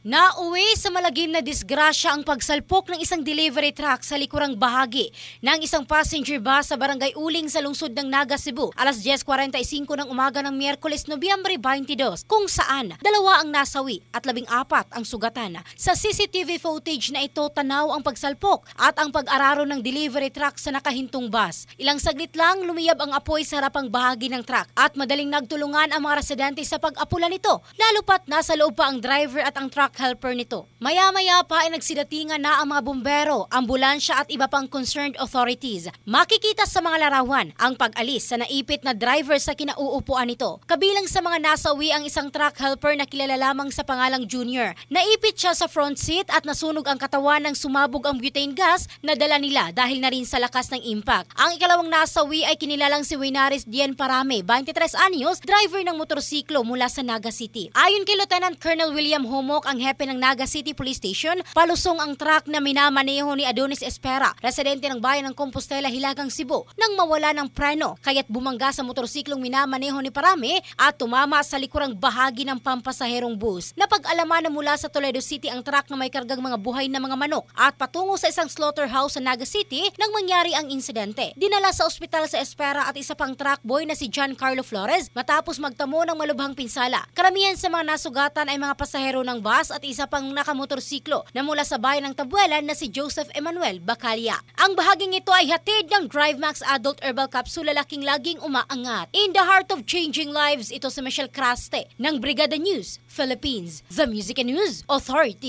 Nauwi sa malagim na disgrasya ang pagsalpok ng isang delivery truck sa likurang bahagi ng isang passenger bus sa Barangay Uling sa lungsod ng Naga, Cebu. Alas 10:45 ng umaga ng Miyerkules, Nobyembre 22, kung saan 2 ang nasawi at 14 ang sugatan. Sa CCTV footage na ito, tanaw ang pagsalpok at ang pag-araro ng delivery truck sa nakahintong bus. Ilang saglit lang lumiyab ang apoy sa harapang bahagi ng truck at madaling nagtulungan ang mga residente sa pag-apula nito, lalo pat nasa loob pa ang driver at ang truck helper nito. Maya-maya pa ay nagsidatingan na ang mga bumbero, ambulansya at iba pang concerned authorities. Makikita sa mga larawan ang pag-alis sa naipit na driver sa kinauupuan nito. Kabilang sa mga nasawi ang isang truck helper na kilala lamang sa pangalang Junior. Naipit siya sa front seat at nasunog ang katawan nang sumabog ang butane gas na dala nila dahil na rin sa lakas ng impact. Ang ikalawang nasawi ay kinilalang si Winaris Dien Parame, 23 anyos, driver ng motorsiklo mula sa Naga City. Ayon kay Lieutenant Colonel William Homok, ang hepe ng Naga City Police Station, palusong ang truck na minamaneho ni Adonis Espera, residente ng bayan ng Compostela, Hilagang, Cebu, nang mawala ng preno, kaya't bumangga sa motorsiklong minamaneho ni Parame at tumama sa likurang bahagi ng pampasaherong bus. Napag-alaman na mula sa Toledo City ang truck na may kargang mga buhay na mga manok at patungo sa isang slaughterhouse sa Naga City nang mangyari ang insidente. Dinala sa ospital sa Espera at isa pang truck boy na si John Carlo Flores matapos magtamo ng malubhang pinsala. Karamihan sa mga nasugatan ay mga pasahero ng bus at isa pang nakamotorsiklo na mula sa bayan ng Tabuelan na si Joseph Emmanuel Bacalya. Ang bahaging ito ay hatid ng DriveMax Adult Herbal Capsule, laking laging umaangat. In the heart of changing lives, ito si Michelle Craste ng Brigada News Philippines, The Music and News Authority.